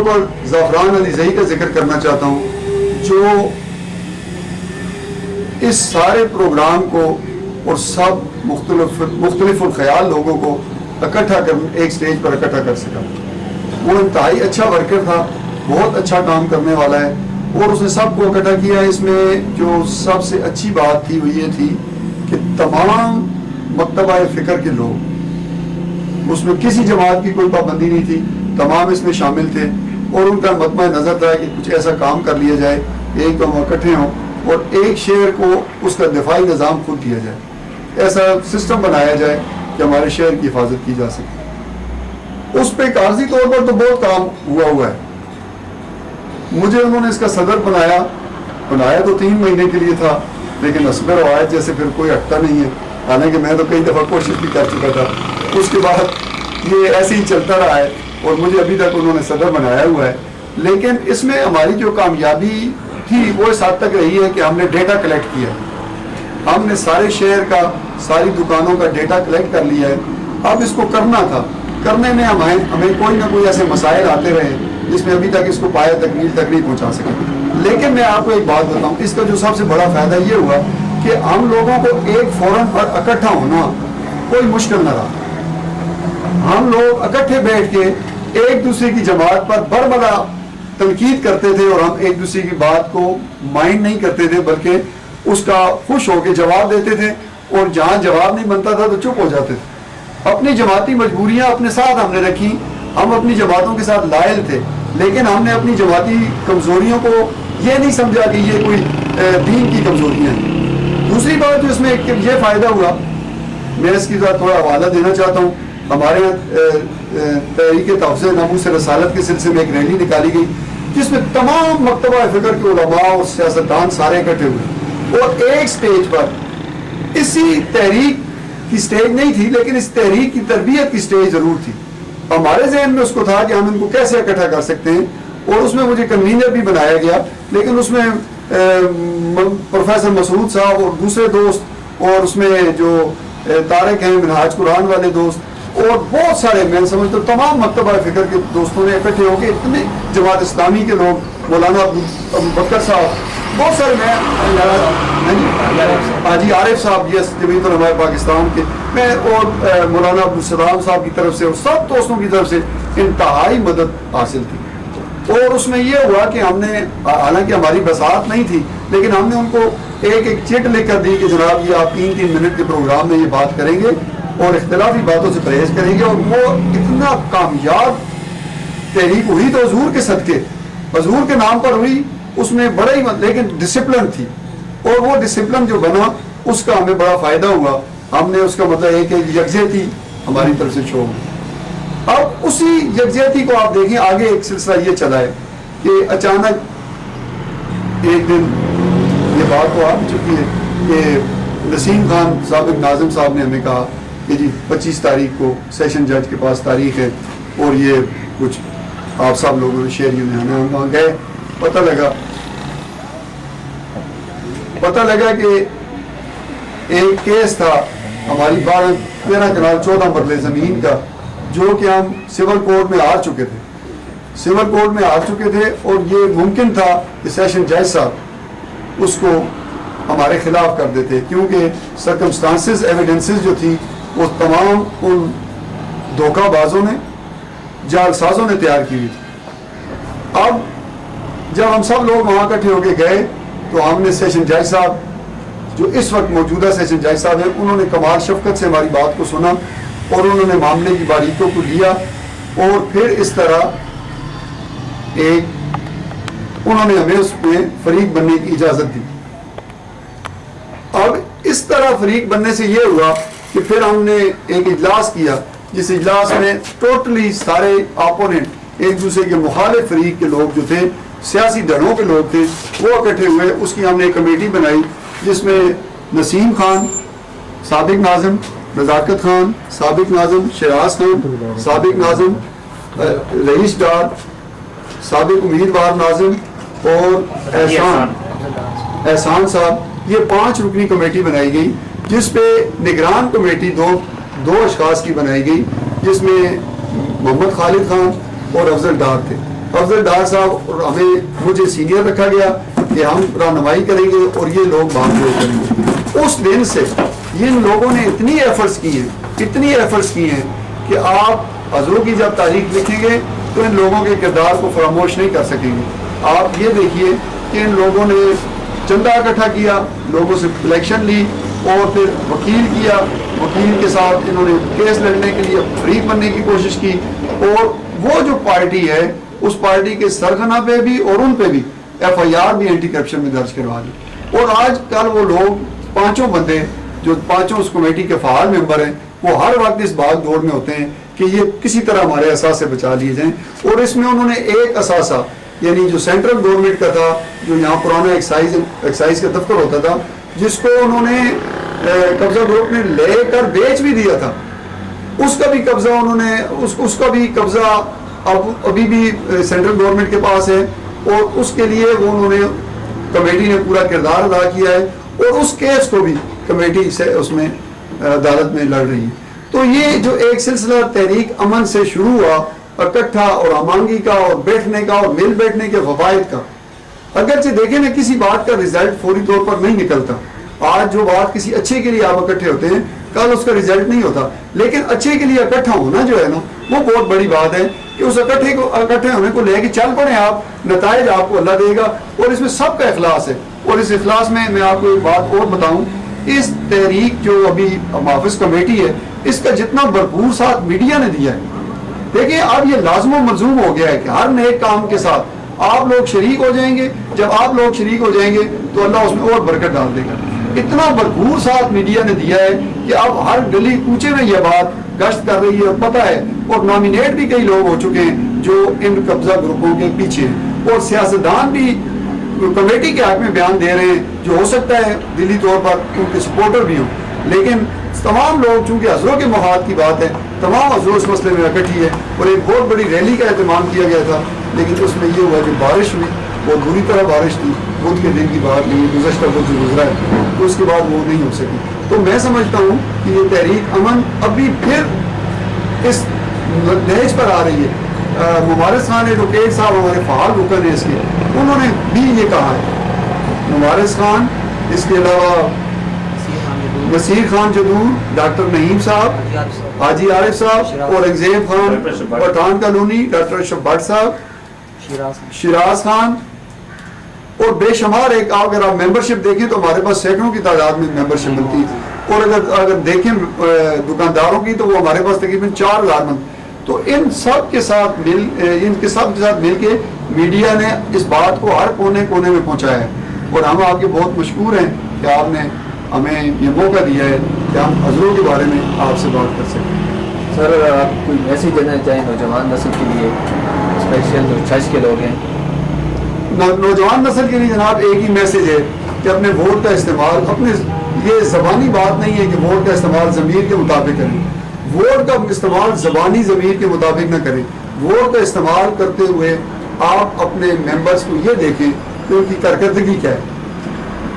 पर ज़ाफ़रान अली ज़ई का जिक्र करना चाहता हूँ, जो इस सारे प्रोग्राम को और सब मुख्तलिफ ख्याल लोगों को इकट्ठा कर एक स्टेज पर इकट्ठा कर सका। वो इंतहाई अच्छा वर्कर था, बहुत अच्छा काम करने वाला है, और उसने सबको इकट्ठा किया। इसमें जो सबसे अच्छी बात थी वो ये थी कि तमाम मकतबा फ़िक्र के लोग, उसमें किसी जमात की कोई पाबंदी नहीं थी, तमाम इसमें शामिल थे, और उनका मतमा नज़र था कि कुछ ऐसा काम कर लिया जाए, एक तो हम इकट्ठे हों और एक शहर को उसका दिफाई निज़ाम खुद किया जाए, ऐसा सिस्टम बनाया जाए कि हमारे शहर की हिफाजत की जा सके। उस पर कागजी तौर पर तो बहुत काम हुआ है। मुझे उन्होंने इसका सदर बनाया तो 3 महीने के लिए था, लेकिन असबर रवायत जैसे फिर कोई हटता नहीं है, हालांकि मैं तो कई दफ़ा कोशिश भी कर चुका था। उसके बाद ये ऐसे ही चलता रहा है और मुझे अभी तक उन्होंने सदर बनाया हुआ है। लेकिन इसमें हमारी जो कामयाबी थी वो इस हद तक रही है कि हमने डेटा कलेक्ट किया, हमने सारे शहर का, सारी दुकानों का डेटा कलेक्ट कर लिया है। अब इसको करना था, करने में हमें कोई ना कोई ऐसे मसाइल आते रहे जिसमें अभी तक इसको पाया तकमील तक नहीं पहुँचा सके। लेकिन मैं आपको एक बात बताऊँ, इसका जो सबसे बड़ा फ़ायदा ये हुआ कि हम लोगों को एक फोरम पर इकट्ठा होना कोई मुश्किल न रहा। हम लोग इकट्ठे बैठ के एक दूसरे की जमात पर बरबला तनकीद करते थे, और हम एक दूसरे की बात को माइंड नहीं करते थे, बल्कि उसका खुश होकर जवाब देते थे, और जहाँ जवाब नहीं बनता था तो चुप हो जाते थे। अपनी जमाती मजबूरियाँ अपने साथ हमने रखी, हम अपनी जमातों के साथ लायल थे, लेकिन हमने अपनी जमाती कमज़ोरियों को ये नहीं समझा कि ये कोई दीन की कमज़ोरियाँ हैं। दूसरी बात जो इसमें ये फ़ायदा हुआ, मैं इसकी थोड़ा हवाला देना चाहता हूँ। हमारे यहाँ तहरीक तहफ़्ज़ुज़ नामूस रसालत के सिलसिले में एक रैली निकाली गई, जिसमें तमाम मकतबा फ़िक्र के उलमा और सियासतदान सारे इकट्ठे हुए, और एक स्टेज पर, इसी तहरीक की स्टेज नहीं थी लेकिन इस तहरीक की तरबियत की स्टेज ज़रूर थी। हमारे जहन में उसको था कि हम इनको कैसे इकट्ठा कर सकते हैं, और उसमें मुझे कन्वीनर भी बनाया गया। लेकिन उसमें प्रोफेसर मसूद साहब और दूसरे दोस्त, और उसमें जो तारिक हैं मिनहाज कुरान वाले दोस्त, और बहुत सारे, मैं समझता हूँ तमाम मकतबा फ़िक्र के दोस्तों ने इकट्ठे होकर, इतने जमात इस्लामी के लोग, मौलाना अबू बकर साहब, बहुत सारे, मैं हाजी आरिफ साहब, यस जमीयत उलमा पाकिस्तान के, मैं, और मौलाना अब्दुल साहब की तरफ से और सब दोस्तों की तरफ से इंतहाई मदद हासिल थी। और उसमें यह हुआ कि हमने, हालांकि हमारी बसात नहीं थी, लेकिन हमने उनको एक एक चिट लिख कर दी कि जनाब ये आप 3-3 मिनट के प्रोग्राम में ये बात करेंगे और इख्तिलाफी बातों से परहेज करेंगे। और वो इतना कामयाब तहरीक हुई तो हजूर के सदके, हजूर के नाम पर हुई, उसमें बड़ा ही लेकिन डिसिप्लिन थी, और वो डिसिप्लिन जो बना उसका हमें बड़ा फ़ायदा हुआ। हमने उसका मतलब एक यकजहती हमारी तरफ से शो। अब उसी यकजहती को आप देखें, आगे एक सिलसिला ये चला है कि अचानक एक दिन ये बात तो आ चुकी है कि नसीम खान साबिक नाज़िम साहब ने हमें कहा कि जी 25 तारीख को सेशन जज के पास तारीख है, और ये कुछ आप सब लोगों ने शेयर यूँ हमें, हम वहाँ गए। पता लगा कि एक केस था हमारी 12-13 कनाल 14 मरले ज़मीन का, जो कि हम सिविल कोर्ट में हार चुके थे, और ये मुमकिन था कि सेशन जज साहब उसको हमारे खिलाफ कर देते, क्योंकि सर्कमस्टांसेस एविडेंसेस जो थी वो तमाम उन धोखाबाजों ने, जालसाजों ने तैयार की हुई थी। अब जब हम सब लोग वहाँ इकट्ठे होके गए तो हमने सेशन जज साहब, जो इस वक्त मौजूदा सेशन जज साहब हैं, उन्होंने कमाल शफकत से हमारी बात को सुना, और उन्होंने मामले की बारीकियों को लिया, और फिर इस तरह उन्होंने हमें उसमें फरीक बनने की इजाज़त दी। अब इस तरह फरीक बनने से ये हुआ कि फिर हमने एक इजलास किया, जिस इजलास में टोटली सारे ओपोनेंट, एक दूसरे के मुखालिफ फरीक के लोग जो थे, सियासी दलों के लोग थे, वो इकट्ठे हुए। उसकी हमने एक कमेटी बनाई जिसमें नसीम खान साबिक नाज़िम, रज़ाकत खान साबिक नाज़िम, शराज खान साबिक नाज़िम, रईस डार साबिक उम्मीदवार नाज़िम, और एहसान साहब, ये 5 रुकनी कमेटी बनाई गई, जिस पे निगरान कमेटी दो अशखास की बनाई गई, जिसमें मोहम्मद खालिद खान और अफजल डार थे। अफजल डार साहब और मुझे सीनियर रखा गया कि हम रहनुमाई करेंगे और ये लोग बात करेंगे। उस दिन से इन लोगों ने इतनी एफर्ट्स की हैं कि आप हजरों की जब तारीख लिखेंगे तो इन लोगों के किरदार को फरामोश नहीं कर सकेंगे। आप ये देखिए कि इन लोगों ने चंदा इकट्ठा किया, लोगों से इलेक्शन ली और फिर वकील के साथ इन्होंने केस लड़ने के लिए फरीक बनने की कोशिश की और वो जो पार्टी है उस पार्टी के सरगना पे भी और उन पे भी FIR भी एंटी करप्शन में दर्ज करवा दी। और आज कल वो लोग पांचों बंदे जो पांचों उस कमेटी के फाल मेंबर हैं वो हर वक्त इस भाग दौड़ में होते हैं कि ये किसी तरह हमारे असासे बचा लिए जाएं। और इसमें उन्होंने एक असासा यानी जो सेंट्रल गवर्नमेंट का था, जो यहाँ पुराना एक्साइज का दफ्तर होता था, जिसको उन्होंने कब्जा ग्रुप ने लेकर बेच भी दिया था, उसका भी कब्जा उन्होंने उसका भी कब्जा अब अभी भी सेंट्रल गवर्नमेंट के पास है और उसके लिए वो उन्होंने कमेटी ने पूरा किरदार अदा किया है और उस केस को भी कमेटी से उसमें अदालत में लड़ रही है। तो ये जो एक सिलसिला तहरीक अमन से शुरू हुआ, इकट्ठा और आमांगी का और बैठने का और मिल बैठने के फवायद का, अगरचे देखें ना किसी बात का रिजल्ट फौरी तौर पर नहीं निकलता। आज जो बात किसी अच्छे के लिए आप इकट्ठे होते हैं, कल उसका रिजल्ट नहीं होता, लेकिन अच्छे के लिए इकट्ठा होना जो है ना वो बहुत बड़ी बात है कि उस इकट्ठे होने को लेके चल पड़े आप, नताइज आपको अल्लाह देगा। और इसमें सबका इखलास है। और इस इखलास में मैं आपको एक बात और बताऊं, इस तहरीक जो अभी माफिज कमेटी है इसका जितना भरपूर साथ मीडिया ने दिया है, देखिए अब ये लाजमो मलजूम हो गया है कि हर नए काम के साथ आप लोग शरीक हो जाएंगे। जब आप लोग शरीक हो जाएंगे तो अल्लाह उसमें और बरकत डाल देगा। इतना भरपूर साथ मीडिया ने दिया है कि अब हर गली कूचे में यह बात गश्त कर रही है और पता है, और नॉमिनेट भी कई लोग हो चुके हैं जो इन कब्जा ग्रुपों के पीछे हैं, और सियासतदान भी कमेटी के हक में बयान दे रहे हैं जो हो सकता है दिली तौर पर उनके सपोर्टर भी हों। लेकिन तमाम लोग, चूंकि हजरों के मफाद की बात है, तमाम हजरों इस मसले में इकट्ठी है और एक बहुत बड़ी रैली का एहतमाम किया गया था। लेकिन उसमें ये हुआ कि बारिश हुई, बहुत बुरी तरह बारिश थी, बुध के दिन की बात नहीं, गुज़श्ता बुध जो गुजरा है, तो उसके बाद वो नहीं हो सकी। तो मैं समझता हूँ कि ये तहरीक अमन अभी फिर इस नहज पर आ रही है। मुबारक खान एडवोकेट साहब हमारे फ़ाल रुकन है इसके, उन्होंने भी ये कहा है। मुबारक खान, इसके अलावा नसीर खान जदूर, डॉक्टर नईम साहब, हाजी आरिफ साहब, औरंगजेब खान, पठान कॉलोनी, डॉक्टर अशरफ भट्ट साहब, शिराज खान और बेशुमार एक, अगर आप मेंबरशिप देखें तो हमारे पास सैकड़ों की तादाद में मेंबरशिप मिलती है। और अगर देखें दुकानदारों की तो वो हमारे पास तकरीबन 4000 मंद। तो इन सब के साथ मिल के मीडिया ने इस बात को हर कोने कोने में पहुंचाया है और हम आपके बहुत मशकूर हैं कि आपने हमें ये मौका दिया है कि हम हजरों के बारे में आपसे बात कर सकें। सर, आप कोई मैसेज देना चाहें नौजवान नस्ल के लिए, स्पेशल जो चर्च के लोग हैं? नौजवान नस्ल के लिए जनाब एक ही मैसेज है कि अपने वोट का इस्तेमाल, अपने ये ज़बानी बात नहीं है कि वोट का इस्तेमाल ज़मीर के मुताबिक करें, वोट का इस्तेमाल ज़बानी ज़मीर के मुताबिक न करें। वोट का इस्तेमाल करते हुए आप अपने मेंबर्स को ये देखें कि उनकी कारकर्दगी क्या है,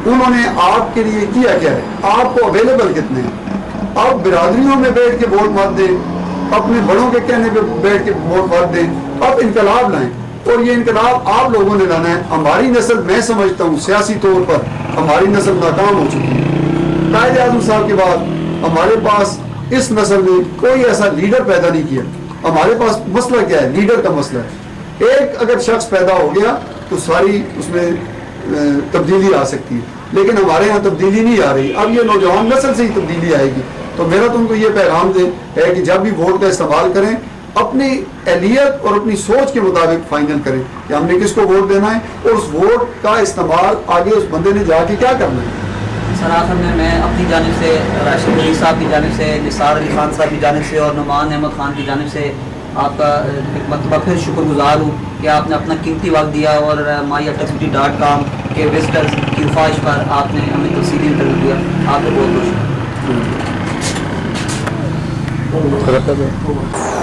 उन्होंने आपके लिए किया क्या है, आपको अवेलेबल कितने हैं। आप बिरादरियों में बैठ के वोट मत दें, अपने बड़ों के कहने पे बैठ के वोट मत दें। आप इनकलाब लाएं और ये इनकलाब आप लोगों ने लाना है। हमारी नस्ल, मैं समझता हूँ सियासी तौर पर हमारी नस्ल नाकाम हो चुकी है। कायद आज़म साहब के बाद हमारे पास इस नस्ल ने कोई ऐसा लीडर पैदा नहीं किया। हमारे पास मसला क्या है, लीडर का मसला है। एक अगर शख्स पैदा हो गया तो सारी उसमें तब्दीली आ सकती है, लेकिन हमारे यहाँ तब्दीली नहीं आ रही। अब ये नौजवान नस्ल से ही तब्दीली आएगी। तो मेरा तुमको ये पैगाम है कि जब भी वोट का इस्तेमाल करें अपनी अहलियत और अपनी सोच के मुताबिक फाइनल करें कि हमने किसको वोट देना है और उस वोट का इस्तेमाल आगे उस बंदे ने जाके क्या करना है। सर, आखिर में मैं अपनी जानिब से, राशिद अली साहब की जानिब से, निसार अली खान साहब की जानिब से और नुमान अहमद खान की जानिब से आपका एक मरतबा फिर शुक्रगुजार हूँ कि आपने अपना कीमती वक्त दिया और myatxbt.com के विजिटर्स की ख्वाहिश पर आपने हमें तफसीली इंटरव्यू दिया। आपको बहुत बहुत शुक्रिया।